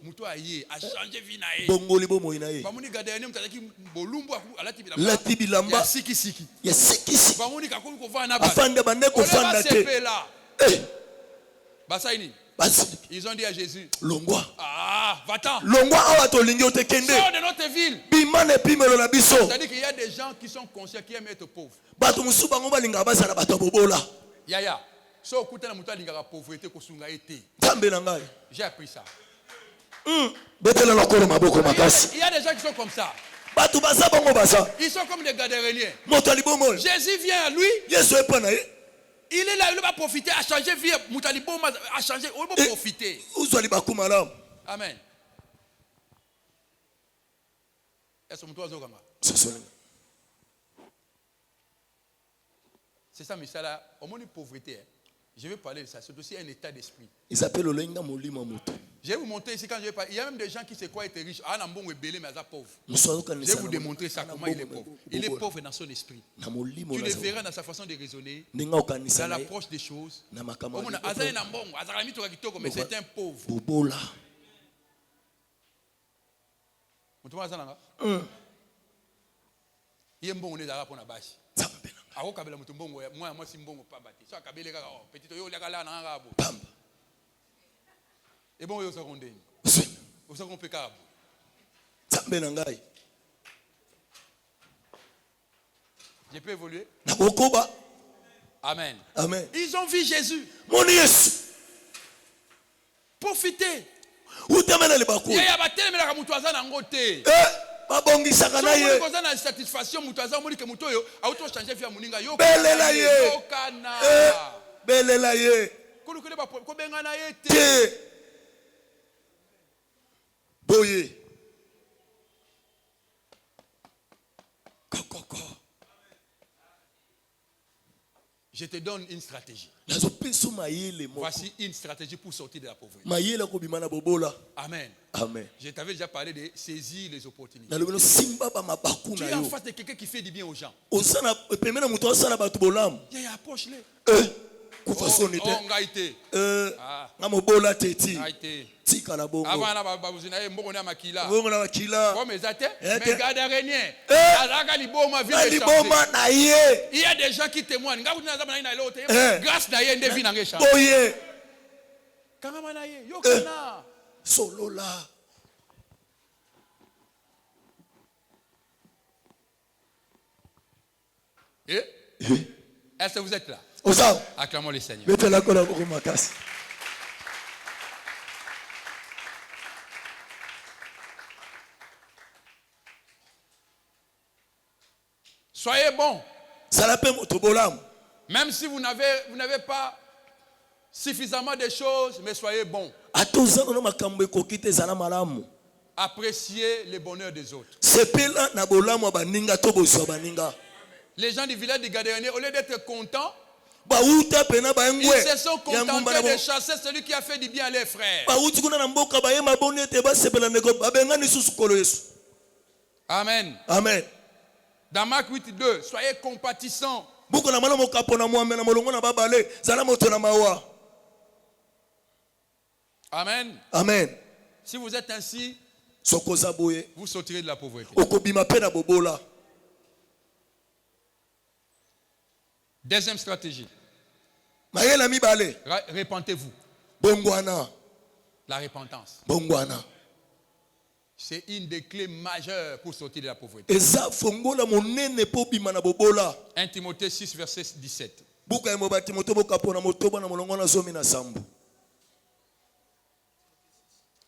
Muto aye, a changé vie na ye. Bamuni Gadarénien mutazaki bolumbu alati bilamba. Siki. Bamuni kakomi kova na bas. Afande bande kofanda te. Basaini. Ils ont dit à Jésus, Longwa. Va-t'en. Longwa awa to lingi otekende. Sors de notre ville. Bimane pimelo na biso. C'est-à-dire qu'il y a des gens qui sont conscients qui aiment être pauvres. Batu musuba ngoba linga bazala bato bobola. Yaya. So kuta na mutu alingaka pauvreté kosunga ete. Tambe na ngai. J'ai appris ça. Betela lokolo maboko makasi. Il y a des gens qui sont comme ça. Batu baza bango baza. Ils sont comme des Gadaréniens. Motali bomol. Jésus vient à lui. Yesu epana ye. Il est là, il va profiter, à changer vie. Moutali Boma a changé, on va profiter. Amen. Est-ce que c'est ça, mais ça là, au moins une pauvreté. Je vais parler de ça, c'est aussi un état d'esprit. Ils s'appellent le lenga molima moto. Je vais vous montrer ici quand je vais parler. Il y a même des gens qui se croient être riches. Ah, non, bon, belé, mais ils sont pauvres. Je vais vous démontrer ça, comment il est pauvre. Il est pauvre dans son esprit. Tu le verras dans sa façon de raisonner, dans l'approche des choses. Mais c'est un pauvre. Il est bon, on est là pour la bâche. Moi, c'est bon, pas bâti. Ça, petit, et bon, vous savez, vous peut je peux évoluer. Amen. Amen. Ils ont vu Jésus. Mon Jésus. Profitez. Où t'amènes les bakous? Il y a des satisfaction mutaza muri ke mutoyo auto changer via muninga yo belela ye belela ye kulu kule ba ko benga na ye te boye kokoko. Je te donne une stratégie. Voici une stratégie pour sortir de la pauvreté. Amen. Amen. Je t'avais déjà parlé de saisir les opportunités. Tu es en face de quelqu'un qui fait du bien aux gens. Approche-les. Il y a des gens qui témoignent. Grâce à Dieu, vie solo là. Est-ce que vous êtes là? Acclamons le Seigneur. Soyez bons. Même si vous n'avez pas suffisamment de choses, mais soyez bons. Appréciez le bonheur des autres. Les gens du village de Gaderene, au lieu d'être contents, ils se sont contentés de chasser celui qui a fait du bien à leurs frères. Amen. Amen. Dans Marc 8:2, soyez compatissants. Amen. Amen. Si vous êtes ainsi, vous sortirez de la pauvreté. Deuxième stratégie. Répentez-vous. La repentance. C'est une des clés majeures pour sortir de la pauvreté. 1 Timothée 6, verset 17.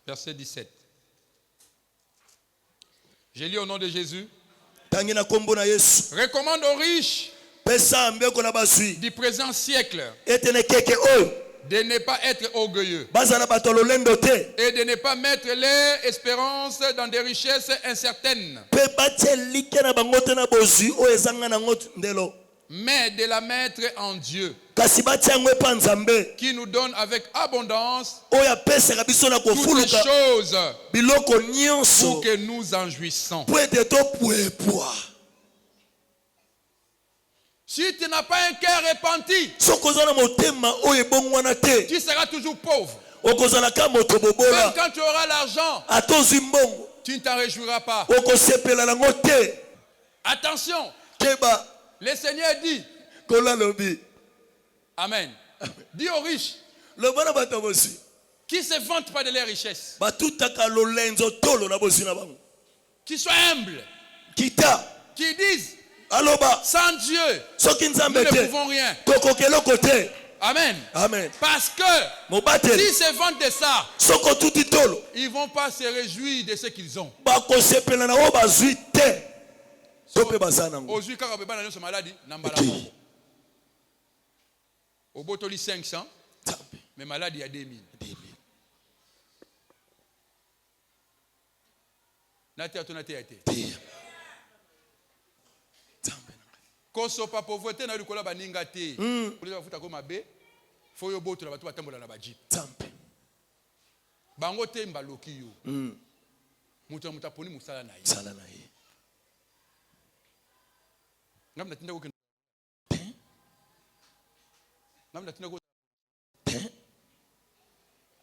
Verset 17. J'ai lu au nom de Jésus. Recommande aux riches du présent siècle de ne pas être orgueilleux et de ne pas mettre leur espérance dans des richesses incertaines, mais de la mettre en Dieu, qui nous donne avec abondance toutes les choses pour que nous en jouissons. Si tu n'as pas un cœur repenti, tu seras toujours pauvre. Même quand tu auras l'argent, tu ne t'en réjouiras pas. Attention, le Seigneur dit, Amen, dis aux riches qui ne se vantent pas de leurs richesses, qui soient humbles, qui disent, sans Dieu, nous ne pouvons rien. Amen. Amen. Parce que s'ils se vantent de ça, ils ne vont pas se réjouir de ce qu'ils ont. Aujourd'hui, quand on a une maladie, au botoli 500, mais maladie il y a 2000. Koso pa pauvreté na likola baninga te. Kule bafuta ko mabe. Fo yo boto na batu batambola na baji. Bango te mbaloki yo. Mutu mutaponi musala na ye. Sala na ye. Ngamna tinda ko. Ngamna tinda ko.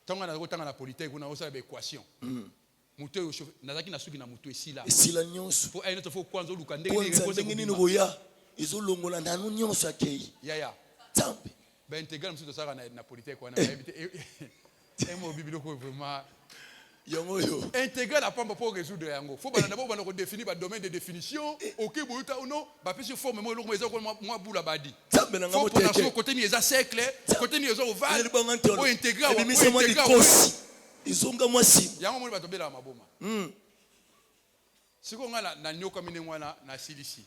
Tonga na ko tanga na politique kuna osala ba équation. Mutu yo nazaki na suki na mutu esila. Esila nyonso. Fo ayino to fo kwanzo luka ndenge ni ngoya. Izolongola nanu nyonso akei. Ya. Tambe. Ben intégral musu to saka na politique wana. Emo bibilo ko vraiment yango yo. Intégral a pas pour résoudre yango. Faut bana d'abord bana ko définir ba domaine de définition. OK boyuta ou non, ba pesi forme mo lokoma ezako moi bula badi. Tambe na ngamo teke. Faut côté ni eza cercle, côté ni eza ovale. O intégral ou intégral. Izonga mwasi. Yango mo ba to bela maboma. Siko nga na nyoka mine mwana na silisi.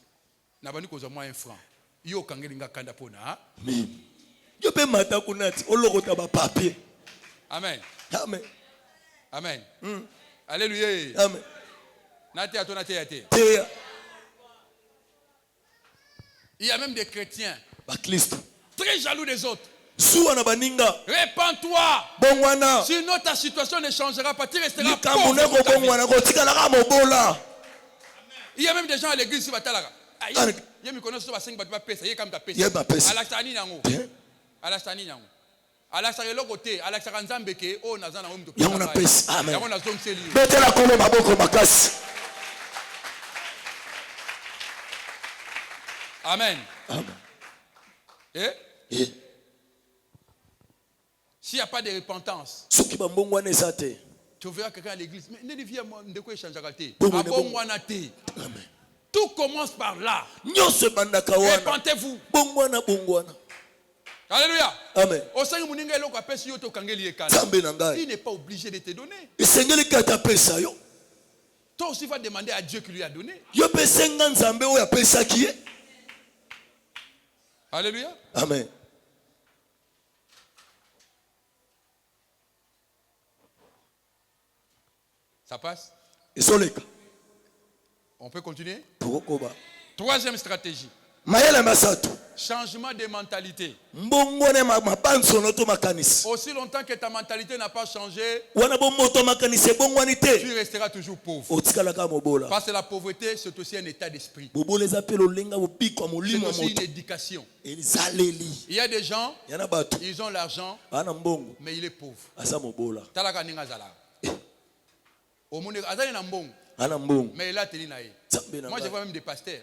Na bani koza moi 1 franc. Yo kangelinga kanda pona. Amen. Yo pe mata kunati olokota ba papier. Amen. Amen. Amen. Alléluia. Amen. Nati ato nati ate. Il y a même des chrétiens très jaloux des autres. Répands-toi. Sinon ta situation ne changera pas. Tu resteras pauvre. Il y a même des gens à l'église qui battent là. Il me connaît sur la 5 battu pas pesa. Il est comme ta pesa. Alaxani nango. Alaxani nango. Alaxani le côté. Alaxani nzambeke. Oh nazana o mto. Yango na pesa. Amen. Yango na zone seli. Betela komo maboko makasi. Amen. Amen. Eh? S'il n'y a pas de repentance, tu verras quelqu'un à l'église. Mais ne viens moi de quoi échanger à thé. Amen. Tout commence par là. Repentez-vous. Alléluia. Amen. Il n'est pas obligé de te donner. Toi aussi vas demander à Dieu qui lui a donné. Alléluia. Amen. Ça passe? On peut continuer? Troisième stratégie. Changement de mentalité. Aussi longtemps que ta mentalité n'a pas changé, tu resteras toujours pauvre. Parce que la pauvreté, c'est aussi un état d'esprit. C'est aussi une éducation. Il y a des gens, ils ont l'argent, mais il est pauvre. Mais là, moi je vois même des pasteurs.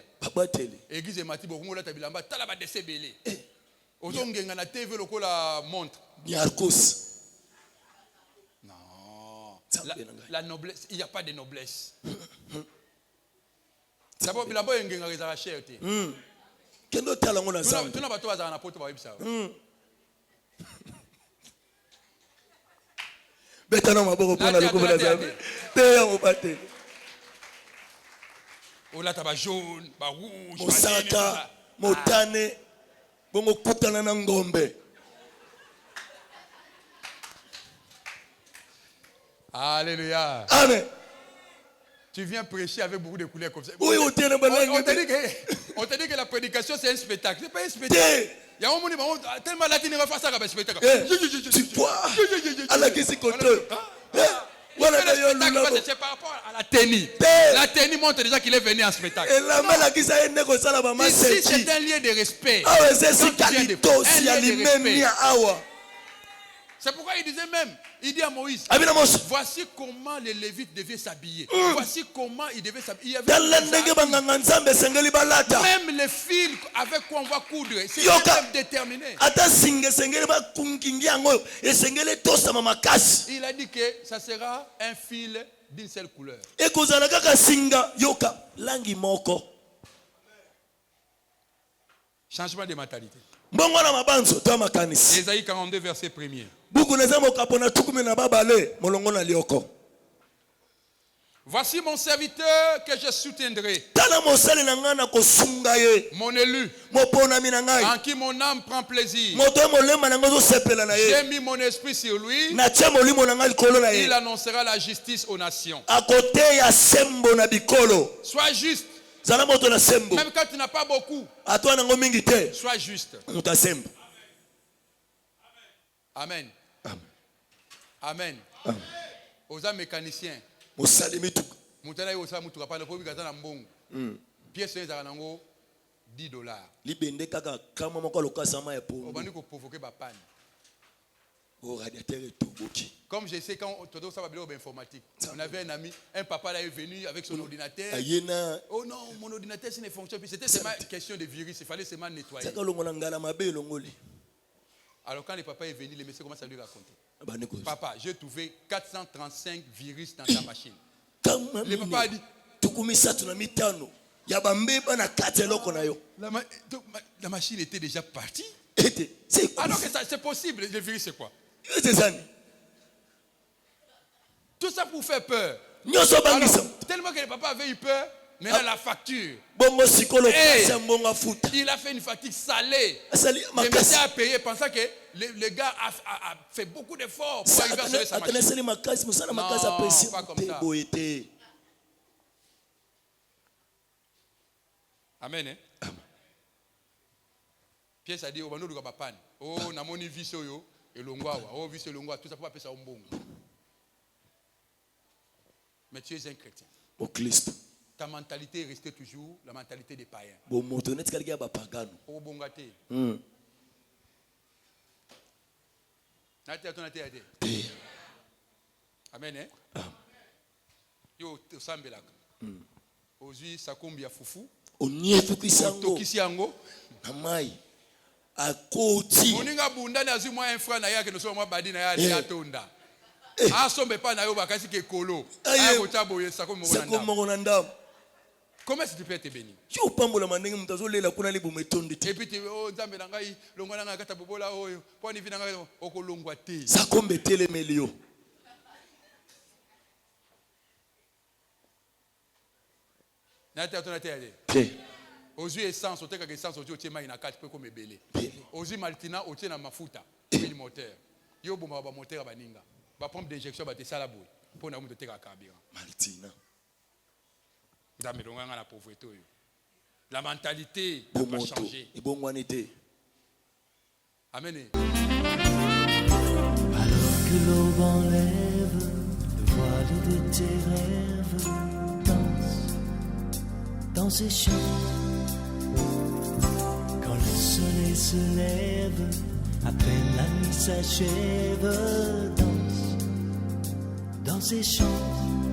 Église Mati Bokungo la tabilamba talaba dese belé. Ozongenga na TV loko la montre. Non. La noblesse, il n'y a pas de noblesse. D'abord bilamba yengenga rezara cherté. Kendo tala ngona zambe. Tu n'as pas toi za na poto ba bibisa. Betana maboko pona loko la zambe. Te ya mobate. Ola taba jaune, ba rouge, mosaka, motane, bongo kutana na ngombe. Alléluia. Amen. Tu viens prêcher avec beaucoup de couleurs comme ça. Oui, on t'a dit que la prédication c'est un spectacle. C'est pas un spectacle. Il y a un moment où tellement latine va faire ça comme un spectacle. Tu vois, à la question contrôle. Voilà, c'est par rapport à la tenue. La tenue montre déjà qu'il est venu en spectacle. Ici, c'est un lieu de respect. C'est pourquoi il disait même, il dit à Moïse, voici comment les Lévites devaient s'habiller. Voici comment ils devaient s'habiller. Même les fils avec quoi on va coudre, c'est même déterminé. Il a dit que ça sera un fil d'une seule couleur. Changement de mentalité. Ésaïe 42, verset 1er. Voici mon serviteur que je soutiendrai. Mon élu. En qui mon âme prend plaisir. J'ai mis mon esprit sur lui. Il annoncera la justice aux nations. Sois juste. Même quand tu n'as pas beaucoup. Sois juste. Amen. Amen. Aux âmes mécaniciens. Mutala yosa mutu kapana po bikaza na mbongo. Pièce ezaka nango $10. Libende kaka kama moko lokasama ya pongo. Obandi ko provoquer ba panne. Au radiateur est tout boki. Comme je sais quand todo ça va bien informatique. On avait un ami, un papa là est venu avec son ordinateur. Oh non, mon ordinateur ça ne fonctionne plus. C'était seulement question de virus, il fallait seulement nettoyer. Alors quand le papa est venu, le monsieur commence à lui raconter. Papa, j'ai trouvé 435 virus dans ta machine. Le papa a dit, la machine était déjà partie. Alors que c'est possible, le virus c'est quoi? Tout ça pour faire peur. Alors, tellement que le papa avait eu peur, maintenant la facture. Il a fait une facture salée. Le monsieur a payé pensant que le gars a fait beaucoup d'efforts pour arriver à sauver sa machine. Non, pas comme ça. Amen. Pierre a dit, oh, namoni viso yo, elongwa, oh, viso elongwa, tout ça pour appeler ça umbongo. Mais tu es un chrétien. Au Christ. Ta mentalité est restée toujours la mentalité des païens. Au bongate. Amen. Yo sambelaka. Ozui sakombi ya fufu. Tokisi yango. Amai. Akoti. Moninga bunda na zui moi un frère na yake no so moi badi na ya atonda. Asombe pa na yo bakasi ke kolo. Ayo taboye sakombi monanda. Comment est-ce que tu peux être béni? Et puis tu oh nzambe na ngai longwa na ngai kata bobola oyo po ni vina ngai okolongwa te. Sakombe telemelio. Na ta tona te ale. Ozu essence, ote kaka essence, ozu otie mai na kati pe comme belé. Ozu maltina, otie na mafuta, huile moteur. Yo bomba ba moteur baninga. Ba pompe d'injection ba te sala boy. Pour na muto te ka carburant. Maltina. Dame longa la pauvreté yo. La mentalité va changer. Et bon humanité. Amen. Alors que l'aube enlève le voile de tes rêves, danse et chante. Quand le soleil se lève, à peine la nuit s'achève, danse et chante.